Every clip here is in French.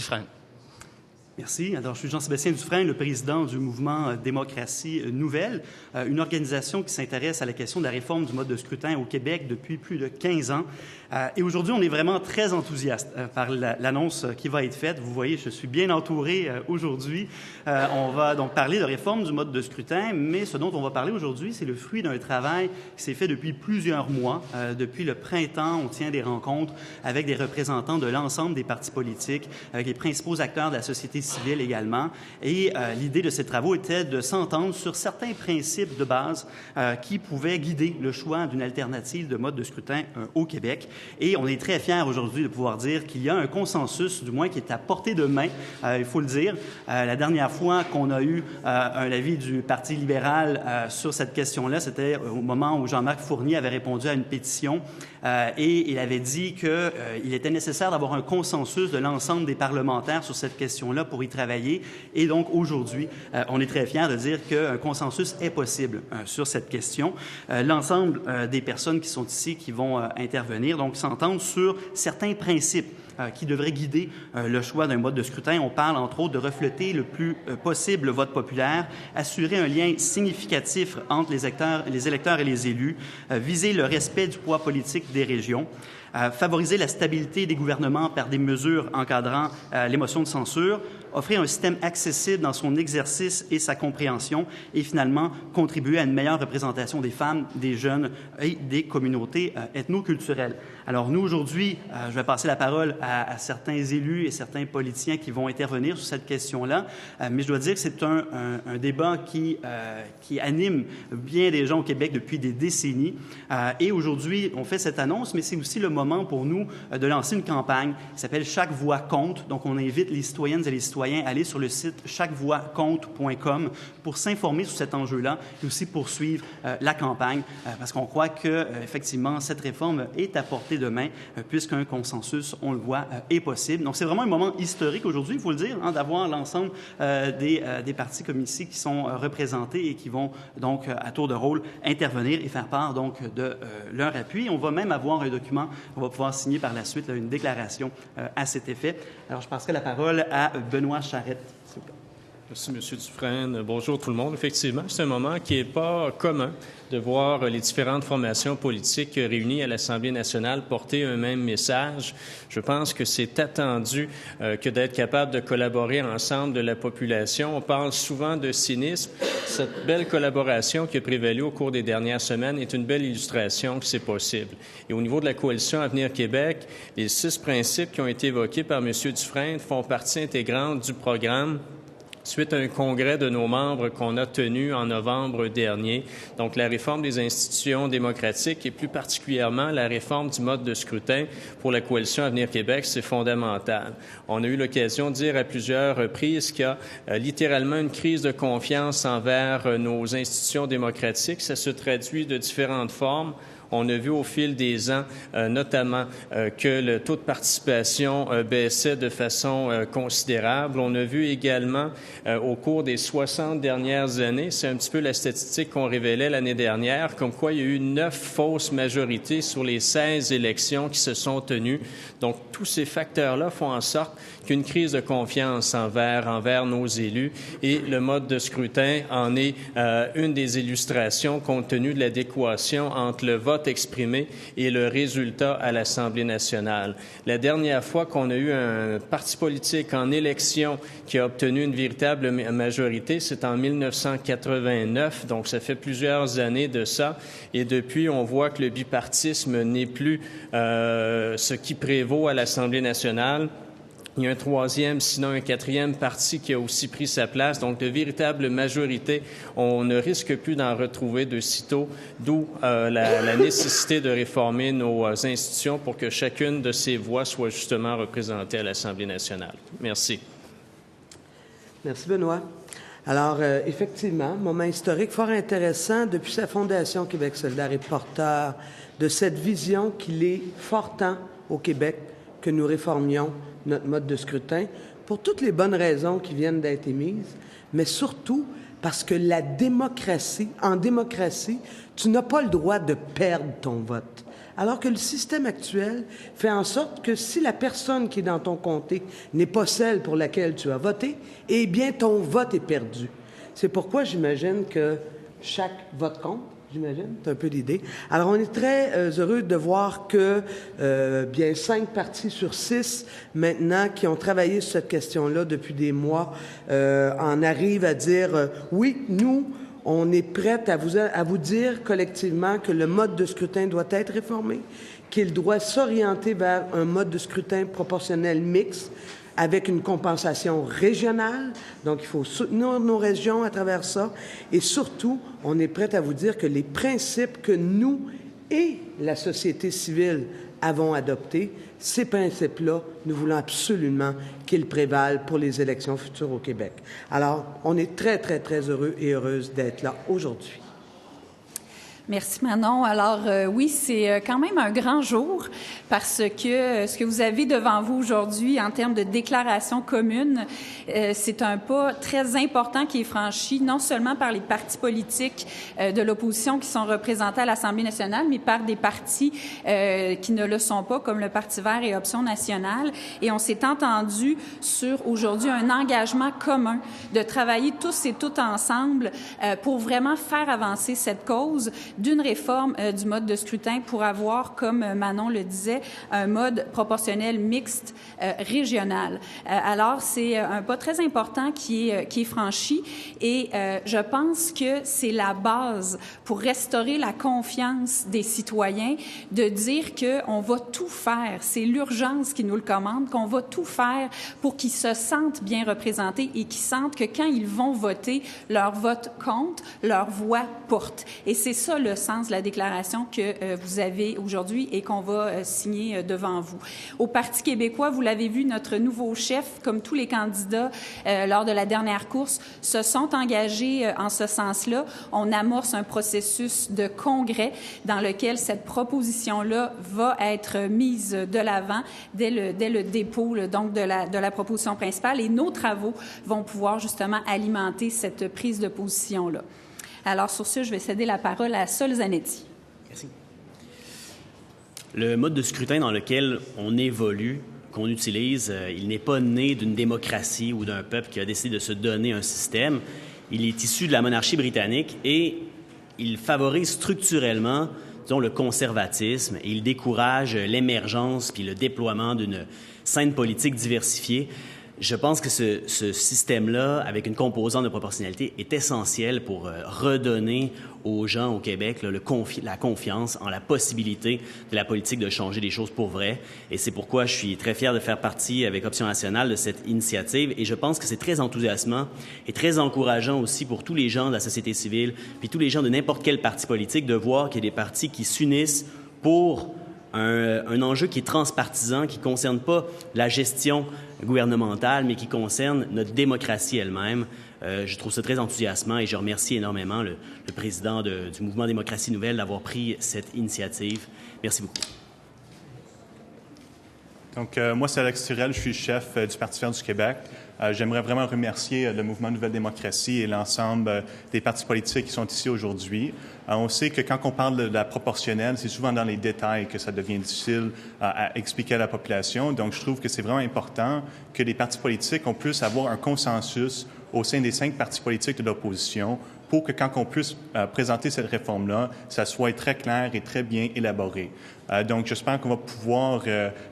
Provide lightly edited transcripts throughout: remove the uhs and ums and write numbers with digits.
Dufresne. Merci. Alors, je suis Jean-Sébastien Dufresne, le président du mouvement Démocratie Nouvelle, une organisation qui s'intéresse à la question de la réforme du mode de scrutin au Québec depuis plus de 15 ans. Et aujourd'hui, on est vraiment très enthousiaste par l'annonce qui va être faite. Vous voyez, je suis bien entouré aujourd'hui. On va donc parler de réforme du mode de scrutin, mais ce dont on va parler aujourd'hui, c'est le fruit d'un travail qui s'est fait depuis plusieurs mois. Depuis le printemps, on tient des rencontres avec des représentants de l'ensemble des partis politiques, avec les principaux acteurs de la société civile également. Et l'idée de ces travaux était de s'entendre sur certains principes de base qui pouvaient guider le choix d'une alternative de mode de scrutin au Québec. Et on est très fiers aujourd'hui de pouvoir dire qu'il y a un consensus, du moins qui est à portée de main, il faut le dire. La dernière fois qu'on a eu un avis du Parti libéral sur cette question-là, c'était au moment où Jean-Marc Fournier avait répondu à une pétition et il avait dit qu'il était nécessaire d'avoir un consensus de l'ensemble des parlementaires sur cette question-là pour y travailler. Et donc, aujourd'hui, on est très fiers de dire qu'un consensus est possible sur cette question. L'ensemble des personnes qui sont ici, qui vont intervenir, donc s'entendre sur certains principes qui devraient guider le choix d'un mode de scrutin. On parle, entre autres, de refléter le plus possible le vote populaire, assurer un lien significatif entre les électeurs et les élus, viser le respect du poids politique des régions, favoriser la stabilité des gouvernements par des mesures encadrant les motions de censure, offrir un système accessible dans son exercice et sa compréhension et finalement contribuer à une meilleure représentation des femmes, des jeunes et des communautés ethnoculturelles. Alors nous, aujourd'hui, je vais passer la parole à certains élus et certains politiciens qui vont intervenir sur cette question-là, mais je dois dire que c'est un débat qui anime bien des gens au Québec depuis des décennies. Et aujourd'hui, on fait cette annonce, mais c'est aussi le moment pour nous de lancer une campagne qui s'appelle « Chaque voix compte ». Donc, on invite les citoyennes et les citoyens à aller sur le site chaquevoixcompte.com pour s'informer sur cet enjeu-là et aussi poursuivre la campagne, parce qu'on croit que effectivement cette réforme est à portée de main, puisqu'un consensus, on le voit, est possible. Donc, c'est vraiment un moment historique aujourd'hui, il faut le dire, d'avoir l'ensemble des partis comme ici qui sont représentés et qui vont donc à tour de rôle intervenir et faire part donc de leur appui. On va même avoir un document, on va pouvoir signer par la suite une déclaration à cet effet. Alors, je passerai la parole à Benoît Charette. Merci, M. Dufresne. Bonjour tout le monde. Effectivement, c'est un moment qui n'est pas commun de voir les différentes formations politiques réunies à l'Assemblée nationale porter un même message. Je pense que c'est attendu que d'être capable de collaborer ensemble de la population. On parle souvent de cynisme. Cette belle collaboration qui a prévalu au cours des dernières semaines est une belle illustration que c'est possible. Et au niveau de la coalition Avenir Québec, les 6 principes qui ont été évoqués par M. Dufresne font partie intégrante du programme suite à un congrès de nos membres qu'on a tenu en novembre dernier. Donc, la réforme des institutions démocratiques et plus particulièrement la réforme du mode de scrutin pour la coalition Avenir Québec, c'est fondamental. On a eu l'occasion de dire à plusieurs reprises qu'il y a littéralement une crise de confiance envers nos institutions démocratiques. Ça se traduit de différentes formes. On a vu au fil des ans, notamment, que le taux de participation baissait de façon considérable. On a vu également, au cours des 60 dernières années, c'est un petit peu la statistique qu'on révélait l'année dernière, comme quoi il y a eu 9 fausses majorités sur les 16 élections qui se sont tenues. Donc, tous ces facteurs-là font en sorte qu'une crise de confiance envers nos élus et le mode de scrutin en est une des illustrations compte tenu de l'adéquation entre le vote exprimé et le résultat à l'Assemblée nationale. La dernière fois qu'on a eu un parti politique en élection qui a obtenu une véritable majorité, c'est en 1989, donc ça fait plusieurs années de ça. Et depuis, on voit que le bipartisme n'est plus ce qui prévaut à l'Assemblée nationale. Il y a un 3e, sinon un 4e parti qui a aussi pris sa place. Donc, de véritables majorités, on ne risque plus d'en retrouver de sitôt, d'où la nécessité de réformer nos institutions pour que chacune de ces voix soit justement représentée à l'Assemblée nationale. Merci. Merci, Benoît. Alors, effectivement, moment historique fort intéressant. Depuis sa fondation, Québec solidaire est porteur de cette vision qu'il est fort temps au Québec que nous réformions notre mode de scrutin pour toutes les bonnes raisons qui viennent d'être émises, mais surtout parce que en démocratie, tu n'as pas le droit de perdre ton vote. alors que le système actuel fait en sorte que si la personne qui est dans ton comté n'est pas celle pour laquelle tu as voté, eh bien, ton vote est perdu. C'est pourquoi j'imagine que chaque vote compte. J'imagine, c'est un peu l'idée. Alors, on est très heureux de voir que bien 5 partis sur 6, maintenant, qui ont travaillé sur cette question-là depuis des mois, en arrivent à dire oui, nous, on est prêts à vous dire collectivement que le mode de scrutin doit être réformé, qu'il doit s'orienter vers un mode de scrutin proportionnel mixte, avec une compensation régionale. Donc, il faut soutenir nos régions à travers ça. Et surtout, on est prêt à vous dire que les principes que nous et la société civile avons adoptés, ces principes-là, nous voulons absolument qu'ils prévalent pour les élections futures au Québec. Alors, on est très, très, très heureux et heureuse d'être là aujourd'hui. Merci Manon. Alors oui, c'est quand même un grand jour parce que ce que vous avez devant vous aujourd'hui en termes de déclaration commune, c'est un pas très important qui est franchi non seulement par les partis politiques de l'opposition qui sont représentés à l'Assemblée nationale, mais par des partis qui ne le sont pas, comme le Parti vert et Option nationale. Et on s'est entendu sur aujourd'hui un engagement commun de travailler tous et toutes ensemble pour vraiment faire avancer cette cause d'une réforme du mode de scrutin pour avoir, comme Manon le disait, un mode proportionnel mixte régional. Alors, c'est un pas très important qui est franchi et je pense que c'est la base pour restaurer la confiance des citoyens de dire qu'on va tout faire, c'est l'urgence qui nous le commande, qu'on va tout faire pour qu'ils se sentent bien représentés et qu'ils sentent que quand ils vont voter, leur vote compte, leur voix porte. Et c'est ça le sens de la déclaration que vous avez aujourd'hui et qu'on va signer devant vous. Au Parti québécois, vous l'avez vu, notre nouveau chef, comme tous les candidats lors de la dernière course, se sont engagés en ce sens-là. On amorce un processus de congrès dans lequel cette proposition-là va être mise de l'avant dès le dépôt donc de la proposition principale et nos travaux vont pouvoir justement alimenter cette prise de position-là. Alors, sur ce, je vais céder la parole à Sol Zanetti. Merci. Le mode de scrutin dans lequel on évolue, qu'on utilise, il n'est pas né d'une démocratie ou d'un peuple qui a décidé de se donner un système. Il est issu de la monarchie britannique et il favorise structurellement, disons, le conservatisme et il décourage l'émergence puis le déploiement d'une scène politique diversifiée. Je pense que ce système-là, avec une composante de proportionnalité, est essentiel pour redonner aux gens au Québec là, la confiance en la possibilité de la politique de changer les choses pour vrai. Et c'est pourquoi je suis très fier de faire partie avec Option nationale de cette initiative. Et je pense que c'est très enthousiasmant et très encourageant aussi pour tous les gens de la société civile, puis tous les gens de n'importe quel parti politique, de voir qu'il y a des partis qui s'unissent pour un enjeu qui est transpartisan, qui ne concerne pas la gestion gouvernementale, mais qui concerne notre démocratie elle-même. Je trouve ça très enthousiasmant et je remercie énormément le président du mouvement Démocratie Nouvelle d'avoir pris cette initiative. Merci beaucoup. Donc, moi, c'est Alex Turel, je suis chef du Parti vert du Québec. J'aimerais vraiment remercier le mouvement Nouvelle Démocratie et l'ensemble des partis politiques qui sont ici aujourd'hui. On sait que quand on parle de la proportionnelle, c'est souvent dans les détails que ça devient difficile à expliquer à la population. Donc, je trouve que c'est vraiment important que les partis politiques, on puisse avoir un consensus au sein des 5 partis politiques de l'opposition pour que quand on puisse présenter cette réforme-là, ça soit très clair et très bien élaboré. Donc, j'espère qu'on va pouvoir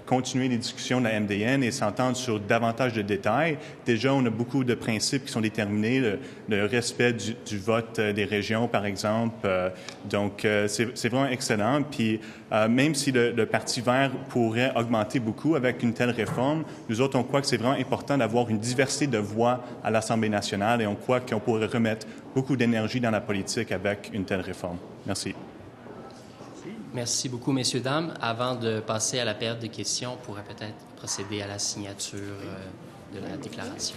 continuer les discussions de la MDN et s'entendre sur davantage de détails. Déjà, on a beaucoup de principes qui sont déterminés, le respect du vote des régions, par exemple. Donc, c'est vraiment excellent. Puis, même si le Parti vert pourrait augmenter beaucoup avec une telle réforme, nous autres, on croit que c'est vraiment important d'avoir une diversité de voix à l'Assemblée nationale et on croit qu'on pourrait remettre beaucoup d'énergie dans la politique avec une telle réforme. Merci. Merci beaucoup, messieurs, dames. Avant de passer à la période de questions, on pourrait peut-être procéder à la signature de la déclaration.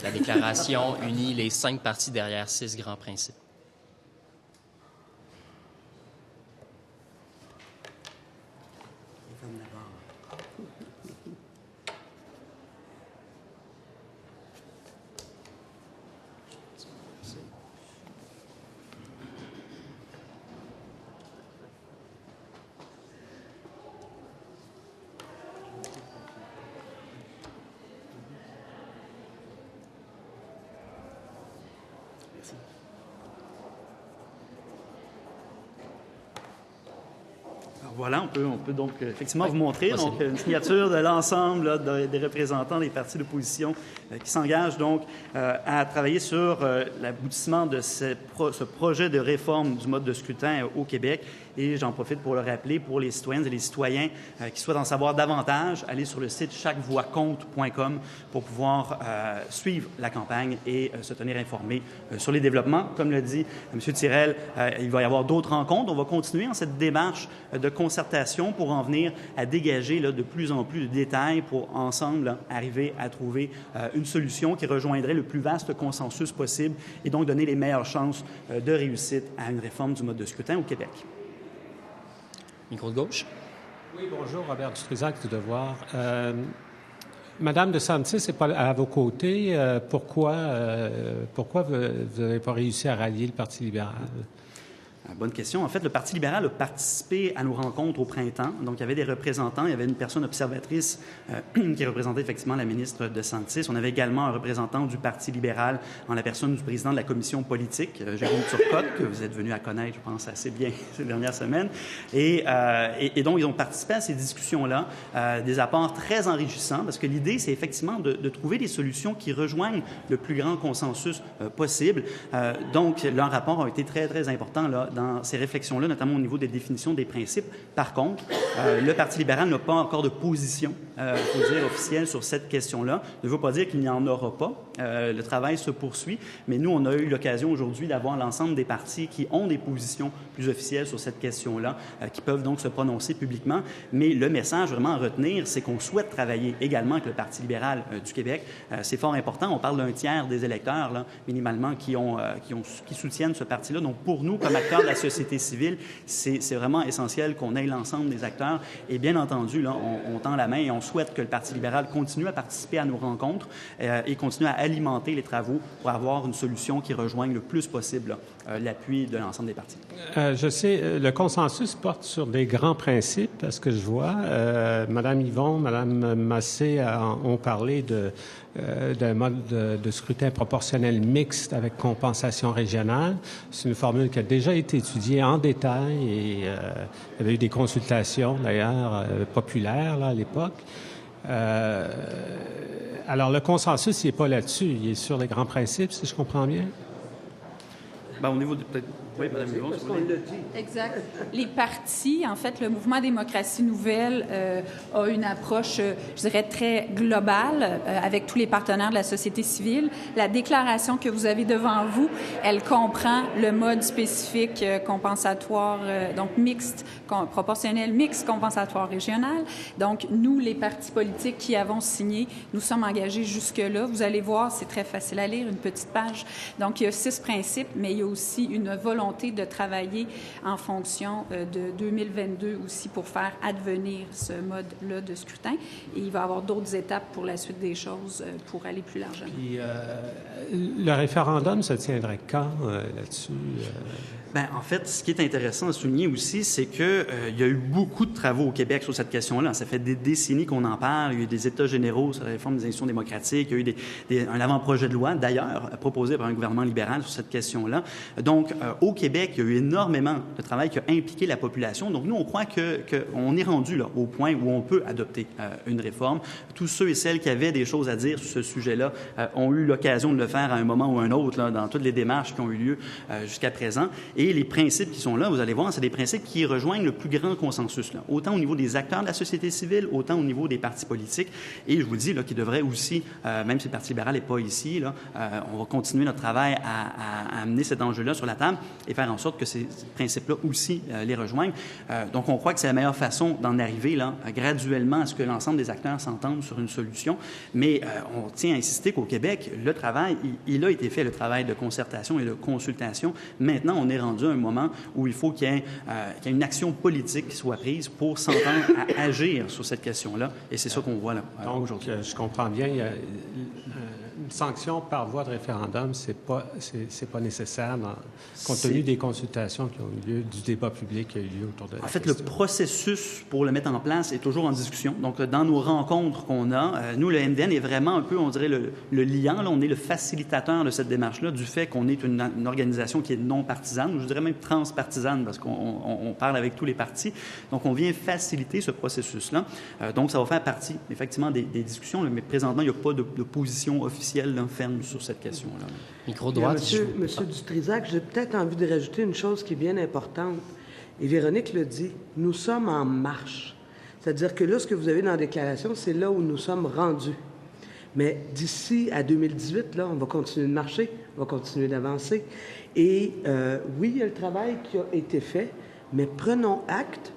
La déclaration unit les 5 partis derrière 6 grands principes. parti. Voilà, on peut donc effectivement vous montrer une signature de l'ensemble là, des représentants des partis d'opposition qui s'engagent donc à travailler sur l'aboutissement de ce projet de réforme du mode de scrutin au Québec. Et j'en profite pour le rappeler pour les citoyennes et les citoyens qui souhaitent en savoir davantage, allez sur le site chaquevoixcompte.com pour pouvoir suivre la campagne et se tenir informé sur les développements. Comme l'a dit M. Tirel, il va y avoir d'autres rencontres. On va continuer en cette démarche de concertation pour en venir à dégager là, de plus en plus de détails pour ensemble là, arriver à trouver une solution qui rejoindrait le plus vaste consensus possible et donc donner les meilleures chances de réussite à une réforme du mode de scrutin au Québec. Micro de gauche. Oui, bonjour, Robert Dutrisac du Devoir. Madame DeSantis n'est pas à vos côtés. Pourquoi vous n'avez pas réussi à rallier le Parti libéral? Bonne question. En fait, le Parti libéral a participé à nos rencontres au printemps. Donc, il y avait des représentants. Il y avait une personne observatrice qui représentait effectivement la ministre DeSantis. On avait également un représentant du Parti libéral en la personne du président de la commission politique, Jérôme Turcotte, que vous êtes venu à connaître, je pense, assez bien ces dernières semaines. Et donc, ils ont participé à ces discussions-là, des apports très enrichissants, parce que l'idée, c'est effectivement de trouver des solutions qui rejoignent le plus grand consensus possible. Donc, leur rapport a été très, très important là, dans ces réflexions-là, notamment au niveau des définitions des principes. Par contre, le Parti libéral n'a pas encore de position, faut dire, officielle sur cette question-là. Ne veut pas dire qu'il n'y en aura pas. Le travail se poursuit, mais nous, on a eu l'occasion aujourd'hui d'avoir l'ensemble des partis qui ont des positions plus officielles sur cette question-là, qui peuvent donc se prononcer publiquement. Mais le message vraiment à retenir, c'est qu'on souhaite travailler également avec le Parti libéral du Québec. C'est fort important. On parle d'un tiers des électeurs, là, minimalement, qui soutiennent ce parti-là. Donc, pour nous, comme acteurs de la société civile, c'est vraiment essentiel qu'on ait l'ensemble des acteurs. Et bien entendu, là, on tend la main et on souhaite que le Parti libéral continue à participer à nos rencontres et continue à alimenter les travaux pour avoir une solution qui rejoigne le plus possible l'appui de l'ensemble des partis. Je sais, le consensus porte sur des grands principes, à ce que je vois. Mme Yvon, Mme Massé ont parlé d'un mode de scrutin proportionnel mixte avec compensation régionale. C'est une formule qui a déjà été étudiée en détail et il y avait eu des consultations, d'ailleurs, populaires là, à l'époque. Alors, le consensus, il n'est pas là-dessus. Il est sur les grands principes, si je comprends bien. Bien, au niveau de... Oui, Mme Yvon, parce qu'on l'a dit. Exact. Les partis, en fait, le mouvement Démocratie nouvelle a une approche, je dirais, très globale avec tous les partenaires de la société civile. La déclaration que vous avez devant vous, elle comprend le mode spécifique compensatoire, donc mixte, proportionnel, mixte, compensatoire régional. Donc, nous, les partis politiques qui avons signé, nous sommes engagés jusque-là. Vous allez voir, c'est très facile à lire, une petite page. Donc, il y a 6 principes, mais il y a aussi une volonté de travailler en fonction de 2022 aussi pour faire advenir ce mode-là de scrutin. Et il va y avoir d'autres étapes pour la suite des choses pour aller plus largement. Puis, le référendum se tiendrait quand là-dessus? Bien, en fait, ce qui est intéressant à souligner aussi, c'est qu'il y a eu beaucoup de travaux au Québec sur cette question-là. Ça fait des décennies qu'on en parle. Il y a eu des États généraux sur la réforme des institutions démocratiques. Il y a eu un avant-projet de loi, d'ailleurs, proposé par un gouvernement libéral sur cette question-là. Donc, au Québec, il y a eu énormément de travail qui a impliqué la population. Donc, nous, on croit qu'on est rendu là, au point où on peut adopter une réforme. Tous ceux et celles qui avaient des choses à dire sur ce sujet-là ont eu l'occasion de le faire à un moment ou à un autre là, dans toutes les démarches qui ont eu lieu jusqu'à présent. Et les principes qui sont là, vous allez voir, c'est des principes qui rejoignent le plus grand consensus, là, autant au niveau des acteurs de la société civile, autant au niveau des partis politiques. Et je vous dis là, qu'ils devraient aussi, même si le Parti libéral n'est pas ici, là, on va continuer notre travail à amener cet enjeu-là sur la table et faire en sorte que ces principes-là aussi les rejoignent. Donc, on croit que c'est la meilleure façon d'en arriver là, graduellement à ce que l'ensemble des acteurs s'entendent sur une solution. Mais on tient à insister qu'au Québec, le travail, il a été fait, le travail de concertation et de consultation. Maintenant, on est rendu à un moment où il faut qu'il y ait une action politique qui soit prise pour s'entendre à agir sur cette question-là. Et c'est ça qu'on voit là aujourd'hui. Je comprends bien. sanction par voie de référendum, c'est pas nécessaire compte tenu des consultations qui ont eu lieu, du débat public qui a eu lieu autour de la question. Le processus pour le mettre en place est toujours en discussion. Donc, dans nos rencontres qu'on a, nous, le MDN est vraiment un peu, on dirait, le liant. Là, on est le facilitateur de cette démarche-là, du fait qu'on est une organisation qui est non partisane, ou je dirais même transpartisane, parce qu'on parle avec tous les partis. Donc, on vient faciliter ce processus-là. Donc, ça va faire partie, effectivement, des discussions, mais présentement, il n'y a pas de position officielle ferme sur cette question-là. Micro droit. Monsieur Dutrisac, j'ai peut-être envie de rajouter une chose qui est bien importante. Et Véronique le dit, nous sommes en marche. C'est-à-dire que là, ce que vous avez dans la déclaration, c'est là où nous sommes rendus. Mais d'ici à 2018, là, on va continuer de marcher, on va continuer d'avancer. Et oui, il y a le travail qui a été fait, mais prenons acte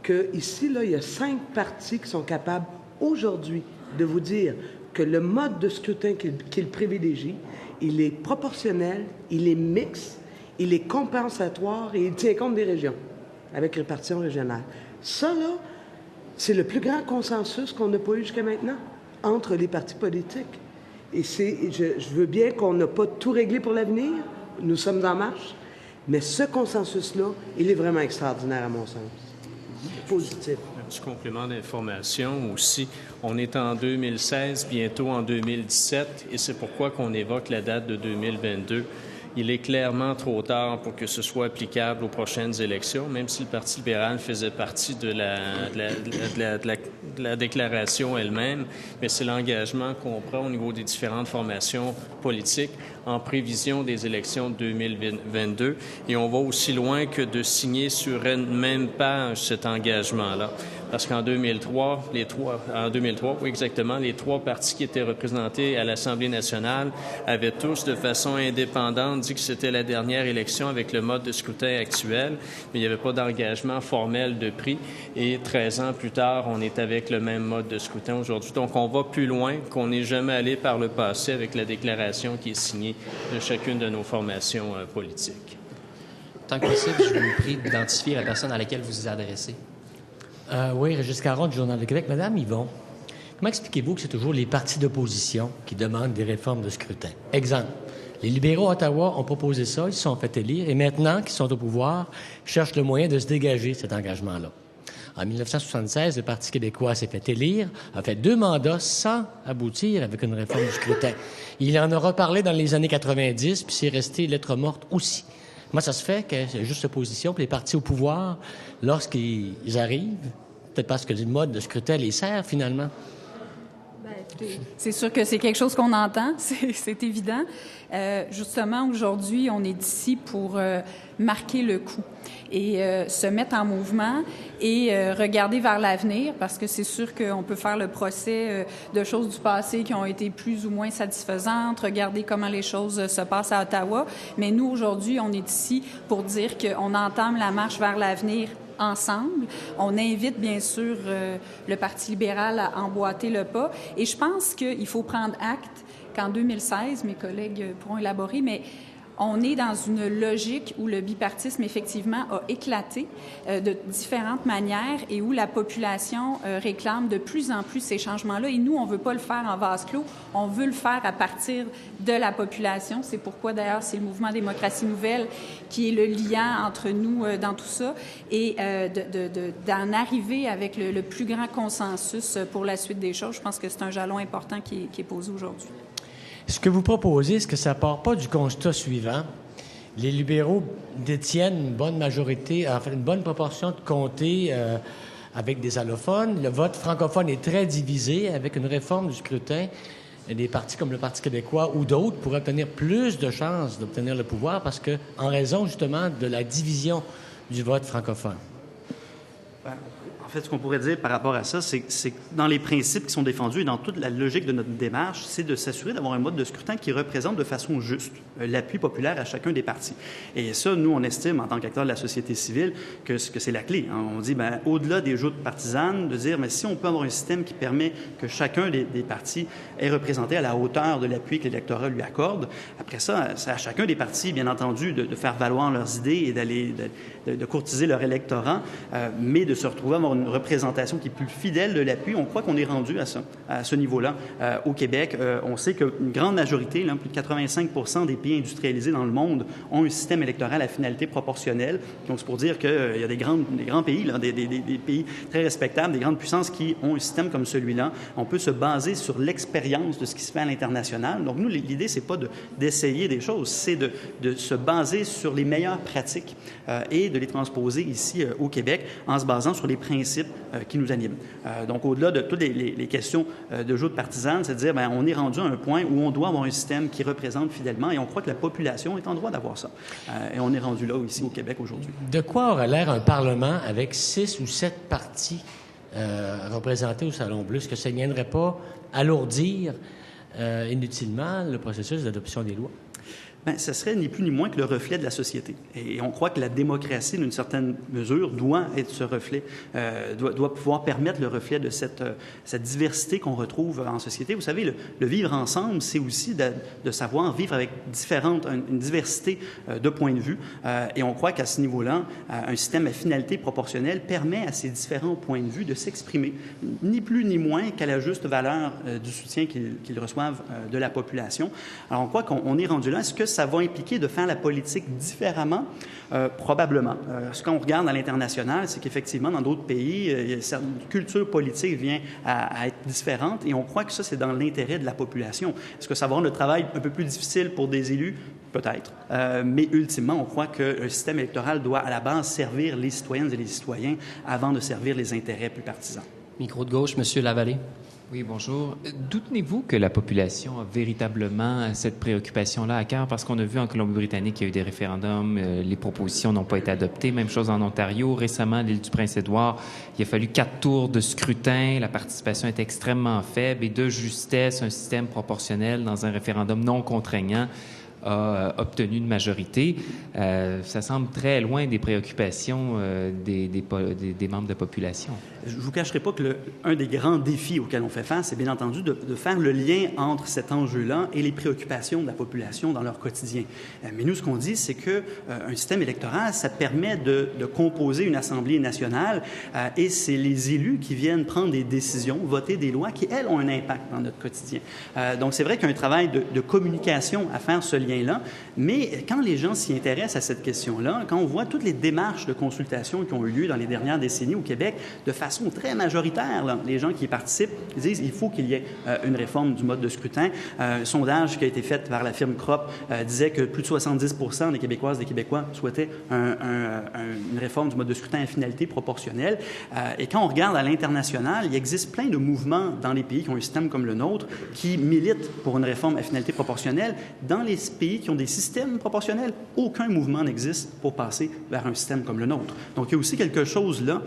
qu'ici, là, il y a 5 partis qui sont capables aujourd'hui de vous dire que le mode de scrutin qu'ils privilégient, il est proportionnel, il est mixte, il est compensatoire et il tient compte des régions, avec répartition régionale. Ça, là, c'est le plus grand consensus qu'on n'a pas eu jusqu'à maintenant entre les partis politiques. Et je veux bien qu'on n'a pas tout réglé pour l'avenir, nous sommes en marche, mais ce consensus-là, il est vraiment extraordinaire à mon sens. Positif. Un petit complément d'information aussi. On est en 2016, bientôt en 2017, et c'est pourquoi qu'on évoque la date de 2022. Il est clairement trop tard pour que ce soit applicable aux prochaines élections, même si le Parti libéral faisait partie de la déclaration elle-même, mais c'est l'engagement qu'on prend au niveau des différentes formations politiques en prévision des élections de 2022. Et on va aussi loin que de signer sur une même page cet engagement-là. Parce qu'en 2003, les trois partis qui étaient représentés à l'Assemblée nationale avaient tous, de façon indépendante, dit que c'était la dernière élection avec le mode de scrutin actuel, mais il n'y avait pas d'engagement formel de prix. Et 13 ans plus tard, on est avec le même mode de scrutin aujourd'hui. Donc, on va plus loin qu'on n'est jamais allé par le passé avec la déclaration qui est signée de chacune de nos formations politiques. Tant que possible, je vous prie d'identifier la personne à laquelle vous vous adressez. Oui, Régis Caron du Journal de Québec. Madame Yvon, comment expliquez-vous que c'est toujours les partis d'opposition qui demandent des réformes de scrutin? Exemple, les libéraux à Ottawa ont proposé ça, ils se sont fait élire, et maintenant qu'ils sont au pouvoir, cherchent le moyen de se dégager de cet engagement-là. En 1976, le Parti québécois s'est fait élire, a fait 2 mandats sans aboutir avec une réforme du scrutin. Il en a reparlé dans les années 90, puis c'est resté lettre morte aussi. Comment ça se fait que c'est juste l'opposition, que les partis au pouvoir, lorsqu'ils arrivent, peut-être parce que le mode de scrutin les sert finalement? C'est sûr que c'est quelque chose qu'on entend, c'est évident. Justement, aujourd'hui, on est ici pour marquer le coup et se mettre en mouvement et regarder vers l'avenir, parce que c'est sûr qu'on peut faire le procès de choses du passé qui ont été plus ou moins satisfaisantes, regarder comment les choses se passent à Ottawa. Mais nous, aujourd'hui, on est ici pour dire qu'on entame la marche vers l'avenir ensemble. On invite, bien sûr, le Parti libéral à emboîter le pas. Et je pense qu'il faut prendre acte qu'en 2016, mes collègues pourront élaborer, mais on est dans une logique où le bipartisme, effectivement, a éclaté de différentes manières et où la population réclame de plus en plus ces changements-là. Et nous, on ne veut pas le faire en vase clos, on veut le faire à partir de la population. C'est pourquoi, d'ailleurs, c'est le mouvement Démocratie nouvelle qui est le lien entre nous dans tout ça et d'en arriver avec le plus grand consensus pour la suite des choses. Je pense que c'est un jalon important qui est posé aujourd'hui. Ce que vous proposez, est-ce que ça part pas du constat suivant? Les libéraux détiennent une bonne majorité, enfin une bonne proportion de comtés avec des allophones. Le vote francophone est très divisé. Avec une réforme du scrutin, des partis comme le Parti québécois ou d'autres pourraient obtenir plus de chances d'obtenir le pouvoir parce que, en raison justement de la division du vote francophone. En fait, ce qu'on pourrait dire par rapport à ça, c'est que dans les principes qui sont défendus et dans toute la logique de notre démarche, c'est de s'assurer d'avoir un mode de scrutin qui représente de façon juste l'appui populaire à chacun des partis. Et ça, nous, on estime, en tant qu'acteurs de la société civile, que c'est la clé. On dit, au-delà des joutes partisanes, de dire, mais si on peut avoir un système qui permet que chacun des partis est représenté à la hauteur de l'appui que l'électorat lui accorde, après ça, c'est à chacun des partis, bien entendu, de faire valoir leurs idées et de courtiser leur électorat, mais de se retrouver à avoir une une représentation qui est plus fidèle de l'appui. On croit qu'on est rendu à ce niveau-là au Québec. On sait qu'une grande majorité, là, plus de 85% des pays industrialisés dans le monde ont un système électoral à finalité proportionnelle. Donc, c'est pour dire qu'il y a des grands pays, là, des pays très respectables, des grandes puissances qui ont un système comme celui-là. On peut se baser sur l'expérience de ce qui se fait à l'international. Donc, nous, l'idée, c'est pas d'essayer des choses, c'est de se baser sur les meilleures pratiques et de les transposer ici au Québec en se basant sur les principes qui nous animent. Donc, au-delà de toutes les questions de joute partisane, c'est de dire, on est rendu à un point où on doit avoir un système qui représente fidèlement et on croit que la population est en droit d'avoir ça. Et on est rendu là ici au Québec aujourd'hui. De quoi aurait l'air un Parlement avec 6 ou 7 partis représentés au Salon Bleu? Est-ce que ça ne viendrait pas alourdir inutilement le processus d'adoption des lois? Ce serait ni plus ni moins que le reflet de la société. Et on croit que la démocratie, d'une certaine mesure, doit être ce reflet, doit pouvoir permettre le reflet de cette diversité qu'on retrouve en société. Vous savez, le vivre ensemble, c'est aussi de savoir vivre avec une diversité de points de vue. Et on croit qu'à ce niveau-là, un système à finalité proportionnelle permet à ces différents points de vue de s'exprimer, ni plus ni moins qu'à la juste valeur du soutien qu'ils reçoivent de la population. Alors, on croit qu'on est rendu là. Est-ce que ça va impliquer de faire la politique différemment? Probablement. Ce qu'on regarde à l'international, c'est qu'effectivement, dans d'autres pays, une culture politique vient à être différente et on croit que ça, c'est dans l'intérêt de la population. Est-ce que ça va rendre le travail un peu plus difficile pour des élus? Peut-être. Mais ultimement, on croit que le système électoral doit, à la base, servir les citoyennes et les citoyens avant de servir les intérêts plus partisans. Micro de gauche, M. Lavallée. Oui, bonjour. Doutez-vous que la population a véritablement cette préoccupation-là à cœur? Parce qu'on a vu en Colombie-Britannique qu'il y a eu des référendums, les propositions n'ont pas été adoptées. Même chose en Ontario. Récemment, l'île du Prince-Édouard, il a fallu 4 tours de scrutin. La participation est extrêmement faible et de justesse, un système proportionnel dans un référendum non contraignant a obtenu une majorité. Ça semble très loin des préoccupations des membres de la population. Je ne vous cacherai pas que un des grands défis auxquels on fait face, c'est bien entendu de faire le lien entre cet enjeu-là et les préoccupations de la population dans leur quotidien. Mais nous, ce qu'on dit, c'est qu'un système électoral, ça permet de composer une Assemblée nationale et c'est les élus qui viennent prendre des décisions, voter des lois qui, elles, ont un impact dans notre quotidien. Donc, c'est vrai qu'il y a un travail de communication à faire ce lien-là, mais quand les gens s'y intéressent à cette question-là, quand on voit toutes les démarches de consultation qui ont eu lieu dans les dernières décennies au Québec, de façon très majoritaire, là, les gens qui y participent disent qu'il faut qu'il y ait une réforme du mode de scrutin. Un sondage qui a été fait par la firme Crop disait que plus de 70% des Québécoises et des Québécois souhaitaient une réforme du mode de scrutin à finalité proportionnelle. Et quand on regarde à l'international, il existe plein de mouvements dans les pays qui ont un système comme le nôtre qui militent pour une réforme à finalité proportionnelle. Dans les pays qui ont des systèmes proportionnels, aucun mouvement n'existe pour passer vers un système comme le nôtre. Donc, il y a aussi quelque chose là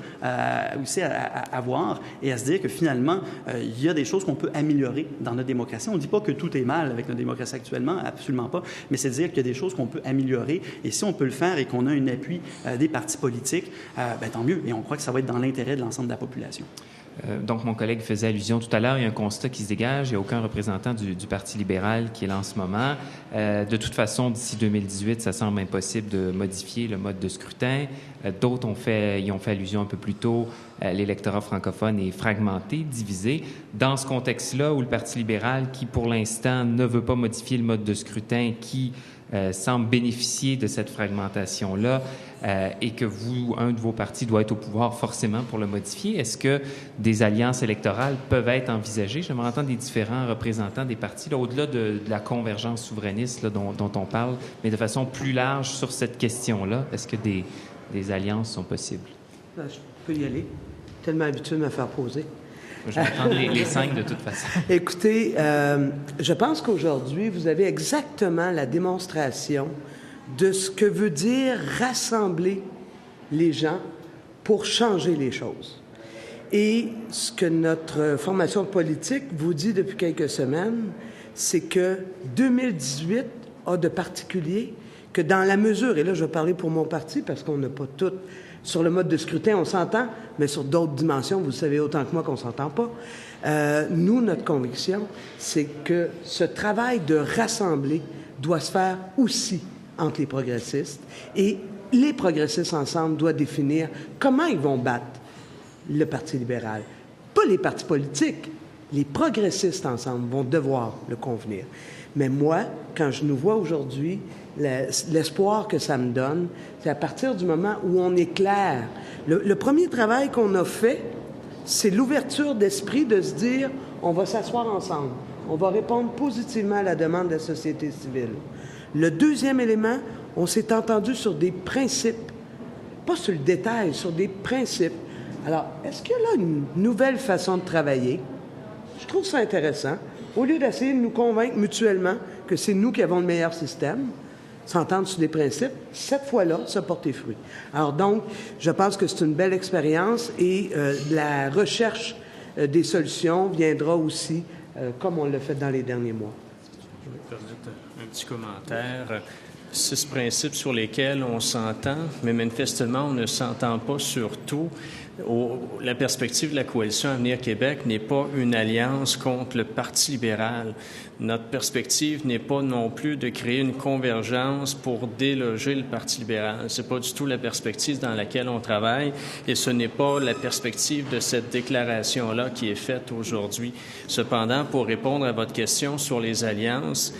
aussi à voir et à se dire que finalement, il y a des choses qu'on peut améliorer dans notre démocratie. On ne dit pas que tout est mal avec notre démocratie actuellement, absolument pas, mais c'est de dire qu'il y a des choses qu'on peut améliorer et si on peut le faire et qu'on a un appui des partis politiques, tant mieux. Et on croit que ça va être dans l'intérêt de l'ensemble de la population. Donc, mon collègue faisait allusion tout à l'heure, il y a un constat qui se dégage, il n'y a aucun représentant du Parti libéral qui est là en ce moment. De toute façon, d'ici 2018, ça semble impossible de modifier le mode de scrutin. D'autres y ont fait allusion un peu plus tôt. L'électorat francophone est fragmenté, divisé. Dans ce contexte-là, où le Parti libéral, qui pour l'instant ne veut pas modifier le mode de scrutin, qui semble bénéficier de cette fragmentation-là, et que un de vos partis doit être au pouvoir forcément pour le modifier, est-ce que des alliances électorales peuvent être envisagées? J'aimerais entendre des différents représentants des partis, là, au-delà de la convergence souverainiste là, dont on parle, mais de façon plus large sur cette question-là. Est-ce que des alliances sont possibles? Je peux y aller. Tellement habitué de me faire poser. Je vais prendre les 5 de toute façon. Écoutez, je pense qu'aujourd'hui, vous avez exactement la démonstration de ce que veut dire rassembler les gens pour changer les choses. Et ce que notre formation politique vous dit depuis quelques semaines, c'est que 2018 a de particulier que dans la mesure, et là je vais parler pour mon parti parce qu'on n'a pas tout sur le mode de scrutin, on s'entend, mais sur d'autres dimensions, vous le savez autant que moi qu'on ne s'entend pas. Nous, notre conviction, c'est que ce travail de rassembler doit se faire aussi entre les progressistes et les progressistes ensemble doivent définir comment ils vont battre le Parti libéral. Pas les partis politiques. Les progressistes ensemble vont devoir le convenir. Mais moi, quand je nous vois aujourd'hui, l'espoir que ça me donne, c'est à partir du moment où on est clair. Le premier travail qu'on a fait, c'est l'ouverture d'esprit de se dire, on va s'asseoir ensemble. On va répondre positivement à la demande de la société civile. Le deuxième élément, on s'est entendu sur des principes, pas sur le détail, sur des principes. Alors, est-ce qu'il y a là une nouvelle façon de travailler? Je trouve ça intéressant. Au lieu d'essayer de nous convaincre mutuellement que c'est nous qui avons le meilleur système, s'entendre sur des principes, cette fois-là, ça porte fruit. Alors donc, je pense que c'est une belle expérience et la recherche des solutions viendra aussi, comme on l'a fait dans les derniers mois. Je vais permettre un petit commentaire. 6 principes sur lesquels on s'entend, mais manifestement, on ne s'entend pas sur tout. La perspective de la coalition Avenir Québec n'est pas une alliance contre le Parti libéral. Notre perspective n'est pas non plus de créer une convergence pour déloger le Parti libéral. C'est pas du tout la perspective dans laquelle on travaille et ce n'est pas la perspective de cette déclaration-là qui est faite aujourd'hui. Cependant, pour répondre à votre question sur les alliances,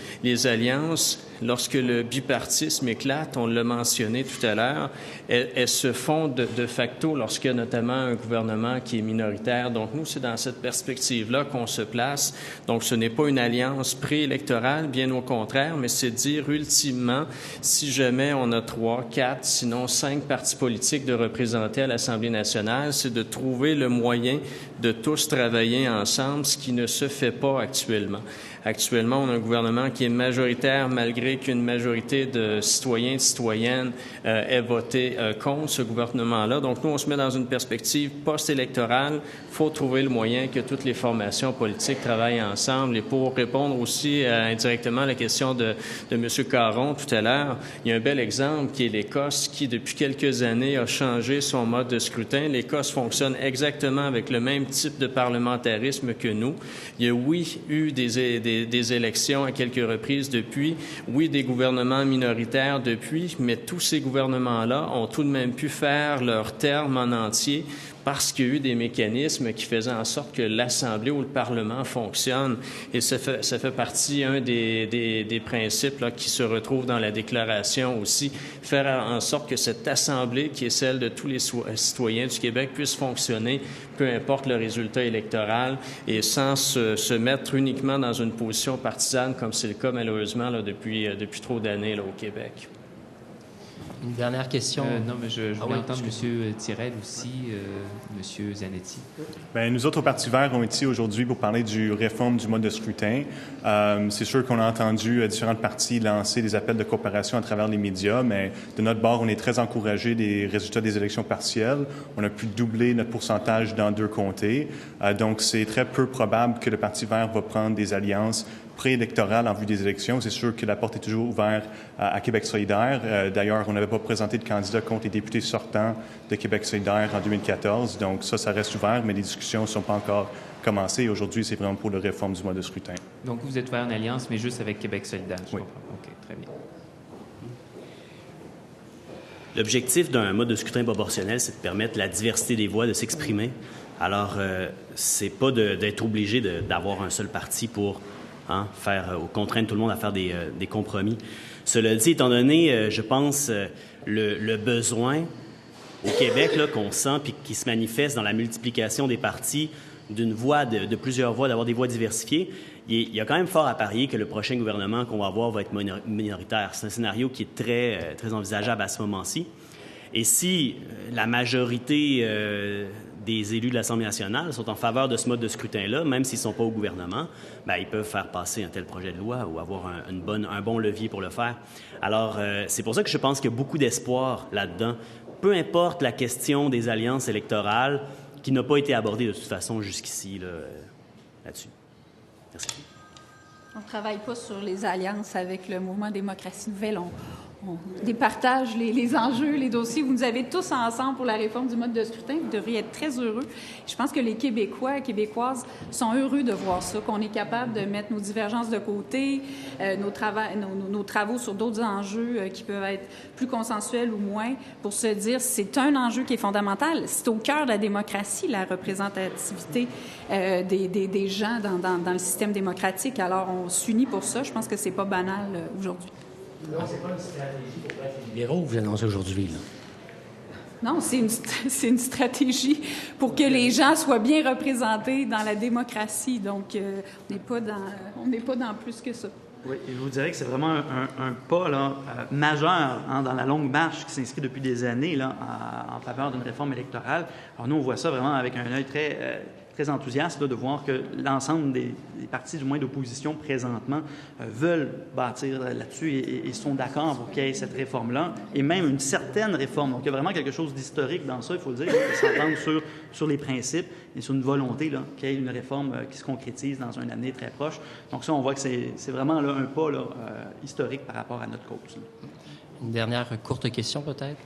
lorsque le bipartisme éclate, on l'a mentionné tout à l'heure, elles se font de facto lorsqu'il y a notamment un gouvernement qui est minoritaire. Donc, nous, c'est dans cette perspective-là qu'on se place. Donc, ce n'est pas une alliance préélectorale, bien au contraire, mais c'est dire ultimement, si jamais on a 3, 4, sinon 5 partis politiques de représenter à l'Assemblée nationale, c'est de trouver le moyen de tous travailler ensemble, ce qui ne se fait pas actuellement. Actuellement, on a un gouvernement qui est majoritaire malgré qu'une majorité de citoyens et de citoyennes ait voté contre ce gouvernement-là. Donc, nous, on se met dans une perspective post-électorale. Il faut trouver le moyen que toutes les formations politiques travaillent ensemble. Et pour répondre aussi indirectement à la question de M. Caron tout à l'heure, il y a un bel exemple qui est l'Écosse qui, depuis quelques années, a changé son mode de scrutin. L'Écosse fonctionne exactement avec le même type de parlementarisme que nous. Il y a, oui, eu des élections à quelques reprises depuis, oui, des gouvernements minoritaires depuis, mais tous ces gouvernements-là ont tout de même pu faire leur terme en entier parce qu'il y a eu des mécanismes qui faisaient en sorte que l'Assemblée ou le Parlement fonctionne. Et ça fait partie, un des principes là, qui se retrouvent dans la déclaration aussi, faire en sorte que cette Assemblée, qui est celle de tous les citoyens du Québec, puisse fonctionner, peu importe le résultat électoral, et sans se mettre uniquement dans une position partisane, comme c'est le cas malheureusement là, depuis trop d'années là, au Québec. Une dernière question. Non, mais je voulais entendre M. Tirel aussi, M. Zanetti. Bien, nous autres, au Parti vert, on est ici aujourd'hui pour parler du réforme du mode de scrutin. C'est sûr qu'on a entendu différentes partis lancer des appels de coopération à travers les médias, mais de notre bord, on est très encouragés des résultats des élections partielles. On a pu doubler notre pourcentage dans 2 comtés. Donc, c'est très peu probable que le Parti vert va prendre des alliances préélectorale en vue des élections. C'est sûr que la porte est toujours ouverte à Québec solidaire. D'ailleurs, on n'avait pas présenté de candidat contre les députés sortants de Québec solidaire en 2014. Donc ça reste ouvert, mais les discussions ne sont pas encore commencées. Aujourd'hui, c'est vraiment pour la réforme du mode de scrutin. Donc, vous êtes ouvert une alliance, mais juste avec Québec solidaire, je comprends. OK, très bien. L'objectif d'un mode de scrutin proportionnel, c'est de permettre la diversité des voix de s'exprimer. Alors, c'est pas d'être obligé d'avoir un seul parti pour contraindre tout le monde à faire des compromis. Cela dit, étant donné, je pense, le besoin au Québec là, qu'on sent puis qui se manifeste dans la multiplication des partis, d'une voix, de plusieurs voix, d'avoir des voix diversifiées, il y a quand même fort à parier que le prochain gouvernement qu'on va avoir va être minoritaire. C'est un scénario qui est très, très envisageable à ce moment-ci. Et si la majorité des élus de l'Assemblée nationale sont en faveur de ce mode de scrutin-là, même s'ils ne sont pas au gouvernement, bien, ils peuvent faire passer un tel projet de loi ou avoir un bon levier pour le faire. Alors, c'est pour ça que je pense qu'il y a beaucoup d'espoir là-dedans. Peu importe la question des alliances électorales qui n'a pas été abordée de toute façon jusqu'ici là-dessus. Merci. On ne travaille pas sur les alliances avec le mouvement Démocratie Nouvelle. on départage les enjeux, les dossiers. Vous nous avez tous ensemble pour la réforme du mode de scrutin. Vous devriez être très heureux. Je pense que les Québécois et Québécoises sont heureux de voir ça, qu'on est capable de mettre nos divergences de côté, nos travaux sur d'autres enjeux qui peuvent être plus consensuels ou moins, pour se dire c'est un enjeu qui est fondamental. C'est au cœur de la démocratie, la représentativité des gens dans le système démocratique. Alors, on s'unit pour ça. Je pense que c'est pas banal aujourd'hui. Non, c'est pas une stratégie pour battre les libéraux que vous annoncez aujourd'hui, là. Non, c'est une stratégie pour que les gens soient bien représentés dans la démocratie. Donc, on n'est pas dans plus que ça. Oui, et je vous dirais que c'est vraiment un pas majeur dans la longue marche qui s'inscrit depuis des années en faveur d'une réforme électorale. Alors nous, on voit ça vraiment avec un œil très enthousiaste de voir que l'ensemble des partis, du moins d'opposition présentement, veulent bâtir là-dessus et sont d'accord pour qu'il y ait cette réforme-là, et même une certaine réforme. Donc, il y a vraiment quelque chose d'historique dans ça, il faut le dire, de s'entendre sur les principes et sur une volonté qu'il y ait une réforme qui se concrétise dans un avenir très proche. Donc ça, on voit que c'est vraiment un pas historique par rapport à notre cause. Une dernière courte question peut-être?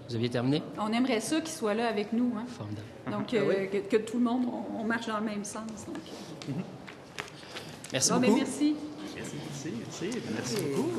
Vous aviez terminé? On aimerait ça qu'il soit là avec nous. Hein? Formidable. Donc, que tout le monde, on marche dans le même sens. Donc. Merci beaucoup. beaucoup. Merci. Merci beaucoup.